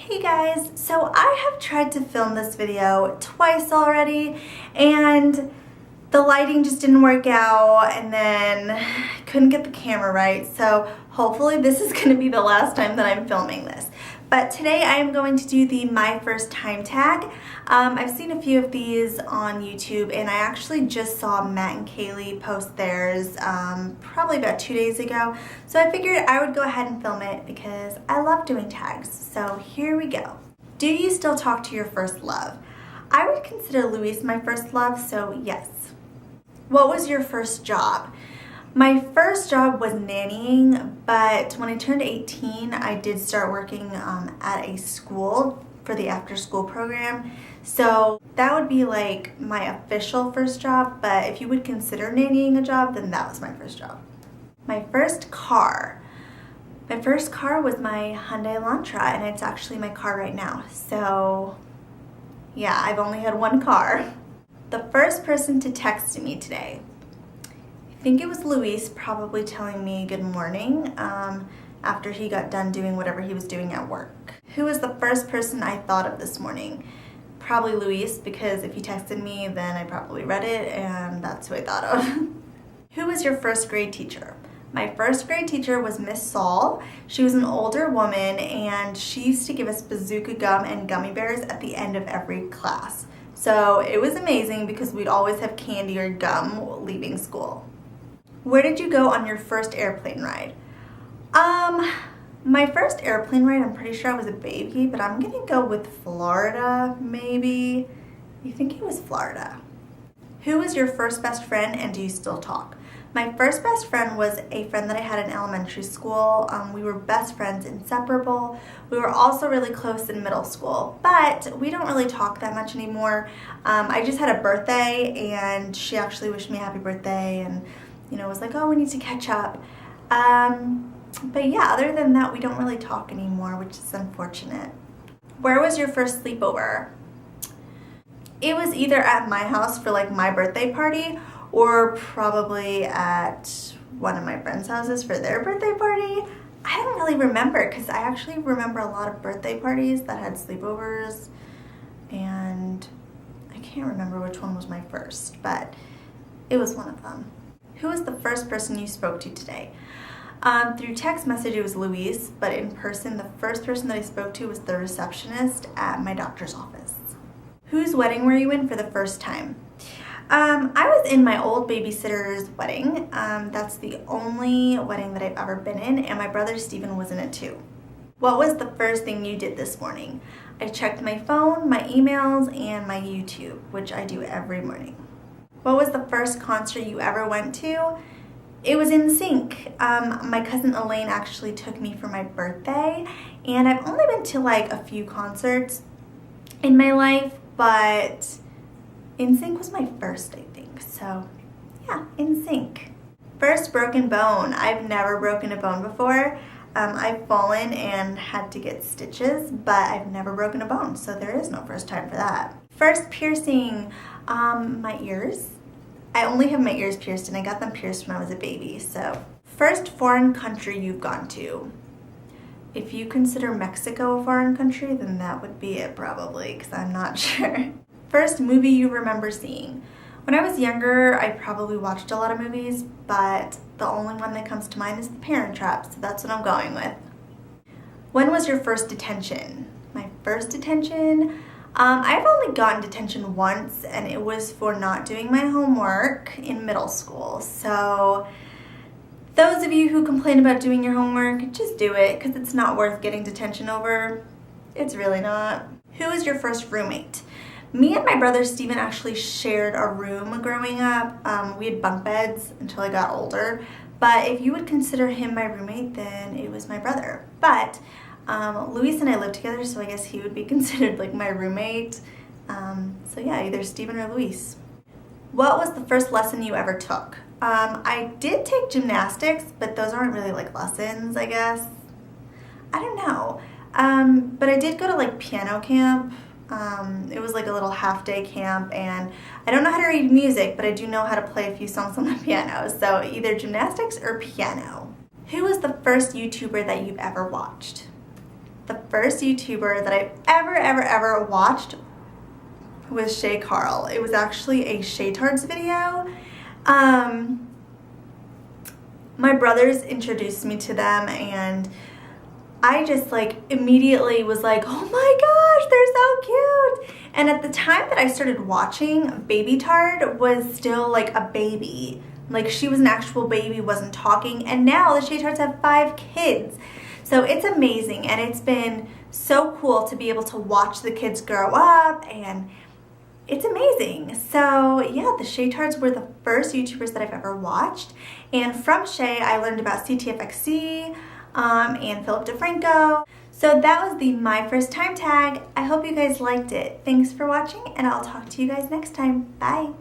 Hey guys, so I have tried to film this video twice already and the lighting just didn't work out and then I couldn't get the camera right, so hopefully this is going to be the last time that I'm filming this. But today I am going to do the My First Time tag. I've seen a few of these on YouTube and I actually just saw Matt and Kaylee post theirs probably about 2 days ago. So I figured I would go ahead and film it because I love doing tags. So here we go. Do you still talk to your first love? I would consider Luis my first love, so yes. What was your first job? My first job was nannying, but when I turned 18, I did start working at a school for the after-school program. So that would be like my official first job, but if you would consider nannying a job, then that was my first job. My first car. My first car was my Hyundai Elantra, and it's actually my car right now. So yeah, I've only had one car. The first person to text me today. I think it was Luis, probably telling me good morning after he got done doing whatever he was doing at work. Who was the first person I thought of this morning? Probably Luis, because if he texted me, then I probably read it, and that's who I thought of. Who was your first grade teacher? My first grade teacher was Miss Saul. She was an older woman, and she used to give us bazooka gum and gummy bears at the end of every class. So it was amazing because we'd always have candy or gum leaving school. Where did you go on your first airplane ride? My first airplane ride, I'm pretty sure I was a baby, but I'm gonna go with Florida, maybe. I think it was Florida. Who was your first best friend and do you still talk? My first best friend was a friend that I had in elementary school. We were best friends, inseparable. We were also really close in middle school, but we don't really talk that much anymore. I just had a birthday and she actually wished me a happy birthday and was like, oh, we need to catch up. But yeah, other than that, we don't really talk anymore, which is unfortunate. Where was your first sleepover? It was either at my house for like my birthday party or probably at one of my friends' houses for their birthday party. I don't really remember because I actually remember a lot of birthday parties that had sleepovers and I can't remember which one was my first, but it was one of them. Who was the first person you spoke to today? Through text message, it was Luis, but in person, the first person that I spoke to was the receptionist at my doctor's office. Whose wedding were you in for the first time? I was in my old babysitter's wedding. That's the only wedding that I've ever been in, and my brother Steven was in it too. What was the first thing you did this morning? I checked my phone, my emails, and my YouTube, which I do every morning. What was the first concert you ever went to? It was NSYNC. My cousin Elaine actually took me for my birthday, and I've only been to like a few concerts in my life, but NSYNC was my first, I think. So yeah, NSYNC. First broken bone. I've never broken a bone before. I've fallen and had to get stitches, but I've never broken a bone, so there is no first time for that. First piercing. My ears. I only have my ears pierced and I got them pierced when I was a baby, so. First foreign country you've gone to. If you consider Mexico a foreign country, then that would be it probably, because I'm not sure. First movie you remember seeing. When I was younger, I probably watched a lot of movies, but the only one that comes to mind is The Parent Trap, so that's what I'm going with. When was your first detention? My first detention? I've only gotten detention once, and it was for not doing my homework in middle school. So those of you who complain about doing your homework, just do it, because it's not worth getting detention over. It's really not. Who was your first roommate? Me and my brother Steven actually shared a room growing up. We had bunk beds until I got older, but if you would consider him my roommate, then it was my brother. But Luis and I lived together, so I guess he would be considered like my roommate. So yeah, either Steven or Luis. What was the first lesson you ever took? I did take gymnastics, but those aren't really like lessons, I guess. I don't know. But I did go to like piano camp. It was like a little half-day camp, and I don't know how to read music, but I do know how to play a few songs on the piano. So either gymnastics or piano. Who was the first YouTuber that you've ever watched? the first YouTuber that I've ever watched was Shay Carl. It was actually a Shaytards video. My brothers introduced me to them, and I just like immediately was like, oh my gosh, they're so cute. And at the time that I started watching, Baby Tard was still like a baby. Like, she was an actual baby, wasn't talking, and now the Shaytards have 5 kids. So it's amazing, and it's been so cool to be able to watch the kids grow up, and it's amazing. So yeah, the Shaytards were the first YouTubers that I've ever watched, and from Shay I learned about CTFXC and Philip DeFranco. So that was the My First Time tag. I hope you guys liked it. Thanks for watching, and I'll talk to you guys next time. Bye.